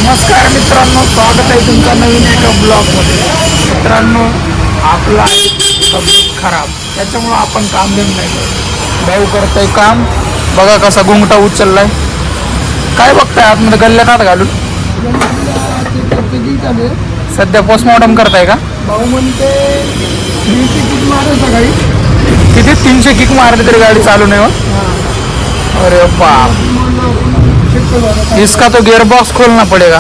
नमस्कार मित्रांनो, स्वागत आहे तुमचं नवीन एका ब्लॉगमध्ये. मित्रांनो, आपला तब्येत खराब, त्याच्यामुळं आपण काम देऊन नाही करत. भाऊ करतोय काम, बघा कसा गुंगटा उचललाय. काय बघताय आतमध्ये गल्ल्यात हात घालून? सध्या पोस्टमॉर्टम करताय का? भाऊ म्हणते 300 किक मारे सकाळी. किती 300 किक मारली तरी गाडी चालू नाही हो? अरे बाप, इसका तो गियरबॉक्स खोलना पडेगा.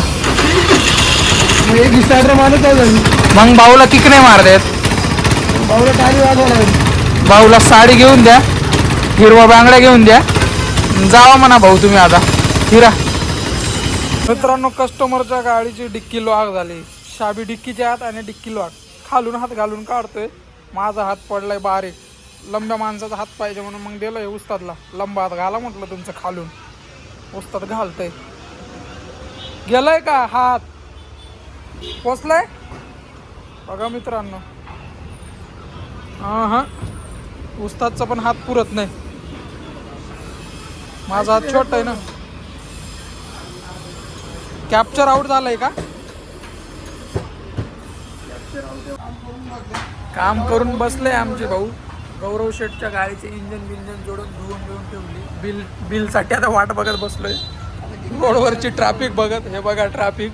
एक स्टार्टर मारत आहे. मग भाऊला किक नाही मारतायत. भाऊला टाळी वाजवणार. भाऊला साडी घेऊन द्या, हिरवा बांगड्या घेऊन द्या, जावा म्हणा भाऊ तुम्ही आता हिरा. मित्रांनो, कस्टमरच्या गाडीची डिक्की लॉक झाली. शाबी डिक्कीच्या हात आणि डिक्की लॉक खालून हात घालून काढतोय. माझा हात पडलाय बारीक, लंब्या माणसाचा हात पाहिजे म्हणून मग दिलंय उस्तादला. लंबा हात घाला म्हटलं तुमचं खालून. उस्ताद घालतय. गेलाय का हात? पोचलाय बघा मित्रांनो. हा, उस्तादचा पण हात पुरत नाही. माझा हात छोटा आहे ना. कॅप्चर आउट झालाय का? काम करून बसले आमचे भाऊ. गौरव शेठच्या गाडीचे इंजन जोडून धुवून ठेवली. बिलसाठी आता वाट बघत बसलोय. रोडवरची ट्रॅफिक बघत. हे बघा ट्रॅफिक.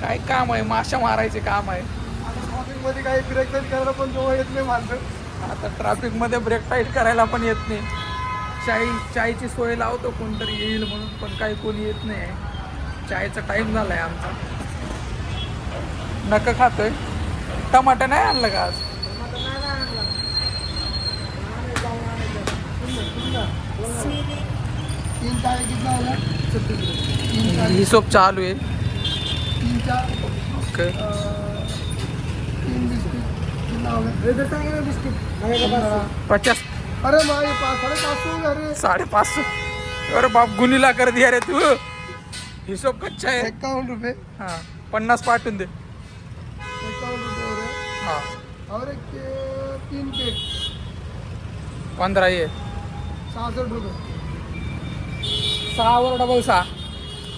काय काम आहे? माशा मारायचे काम आहे. मध्ये काही ब्रेक टाईट करायला पण जेव्हा येत नाही माणसं. आता ट्रॅफिक मध्ये ब्रेक टाईट करायला पण येत नाही. चायची सोय लावतो कोणतरी येईल म्हणून, पण काही कोणी येत नाही. चायचा टाइम झालाय आमचा. नका खातोय. टमाटर नाही आणलं का आज? हिशोब चालू आहे. ओके. 50. अरे माझे 550 अरे 550. अरे बाप, गुन्हेला कर दिया रे तू. हिशोब कच्चा आहे. 51 रुपये. हां, 50 पाठवून दे. 51 रुपये. हां, और एक 3 केक 15 ये 66 रुपये. 6 वर डबल 6.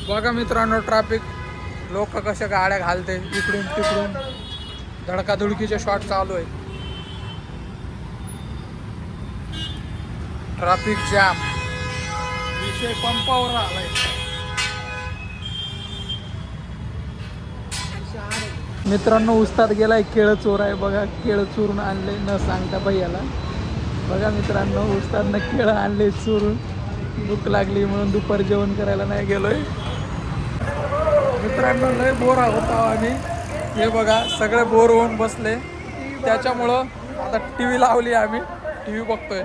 बघा मित्रांनो ट्रॅफिक. लोक कशा गाड्या घालते इकडून तिकडून. धडकाधुडकीचे शॉट चालू आहे. Traffic jam. विषय पंपावर आलाय. मित्रांनो, उस्ताद गेलाय केळं चोर आहे. बघा, केळं चोरून आणले न सांगता भैयाला. बघा मित्रांनो, उस्तादनं केळं आणले चोरून. भूक लागली म्हणून दुपारी जेवण करायला नाही गेलोय. मित्रांनो, लय बोर होतो आम्ही. हे बघा, सगळे बोर होऊन बसले. त्याच्यामुळं आता टी व्ही लावली आम्ही. टी व्ही बघतोय.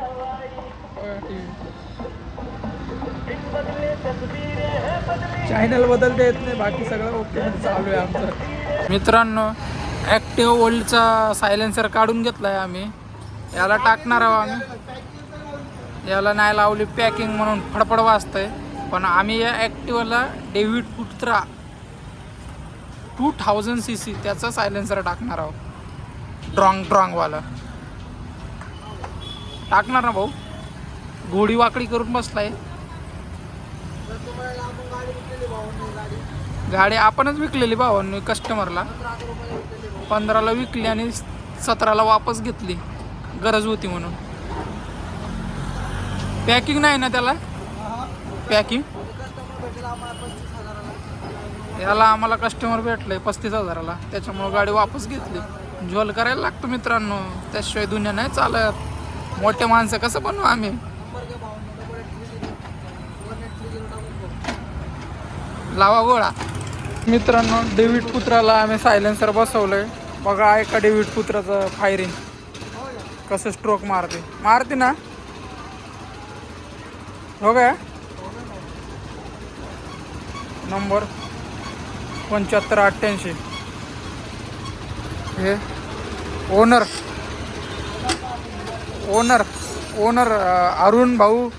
चॅनल बदलता येत नाही, बाकी सगळं ओके चालू आहे आमचं. मित्रांनो, ॲक्टिव्ह वर्ल्डचा सायलेन्सर काढून घेतलाय आम्ही. याला टाकणार आहोत आम्ही. याला नाही लावली पॅकिंग म्हणून फडफड वाजतंय. पण आम्ही या ॲक्टिव्हला डेव्हिड पुत्रा 2000 cc त्याचा सायलेन्सर टाकणार आहोत. ड्रॉंगवाला टाकणार ना भाऊ. घोडी वाकडी करून बसलाय. गाडी आपणच विकलेली भावांनी कस्टमरला. 15ला विकली आणि 17ला वापस घेतली, गरज होती म्हणून. पॅकिंग नाही ना त्याला? पॅकिंग याला आम्हाला कस्टमर भेटलंय 35,000ला. त्याच्यामुळं गाडी वापस घेतली. झोल करायला लागतो मित्रांनो, त्याशिवाय दुनिया नाही चालत. मोठे माणसं कसं बनवू आम्ही? लावा गोळा. मित्रांनो, डेव्हिड पुत्राला आम्ही सायलेन्सर बसवलंय. बघा ऐका डेव्हिड पुत्राचं फायरिंग कसं स्ट्रोक मारते ना. हो गया नंबर 7588. हे ओनर अरुण भाऊ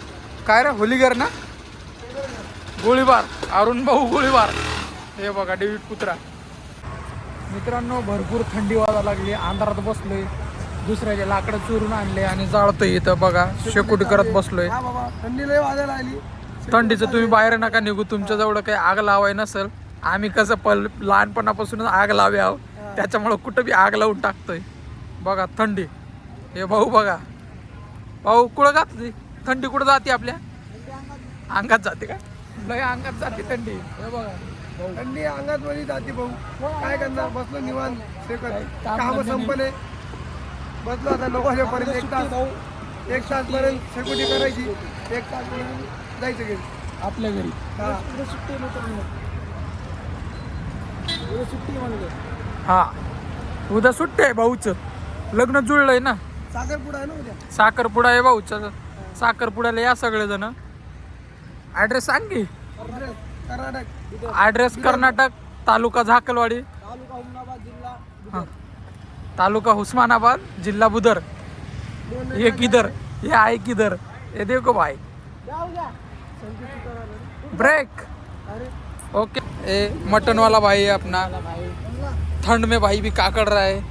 काय रे, होलीगर ना, गोळीबार. अरुण भाऊ गोळीबार. हे बघा डेव्हिड पुत्रा. मित्रांनो, भरपूर थंडी वाजायला लागली. अंधारात बसलोय. दुसऱ्याचे लाकडं चोरून आणले आणि जाळतोय इथं. बघा शेकोटी करत बसलोय. हा बाबा, थंडी लय वाजायला आली. थंडीचं तुम्ही बाहेर नका निघू, तुमच्या जवळ काही आग लावाय नसेल. आम्ही कसं लहानपणापासूनच आग लावे आहो, त्याच्यामुळं कुठं बी आग लावून टाकतोय. बघा थंडी, हे भाऊ बघा, भाऊ कुठं जाते थंडी, कुठं जाते आपल्या अंगात जाते का, लय अंगात जाते थंडी. हे बघा थंडी अंगात मध्ये जाते भाऊ, काय करणार, बसलो निवांत शेकत, काम संपले, बसलो आता नको पर्यंत एक तास पर्यंत शेकोटी करायची, 1 तास पर्यंत जायचं घरी आपल्या घरी. हा उद्या सुट्टी आहे भाऊचं, लग्न जुळलंय ना, साखरपुडा आहे ना उद्या. साखरपुडा आहे भाऊचं, साखरपुड्याला या सगळेजण. ॲड्रेस सांग की. कर्नाटक, ॲड्रेस कर्नाटक, तालुका झाकलवाडी, तालुका उस्मानाबाद, जिल्हा हाँ तालुका उस्मानाबाद, जिल्हा बुधर. ये किधर, ये आए किधर, ये देखो भाई, ब्रेक. ओके, ये मटन वाला भाई है अपना, ठंड में भाई भी काकड़ रहा है.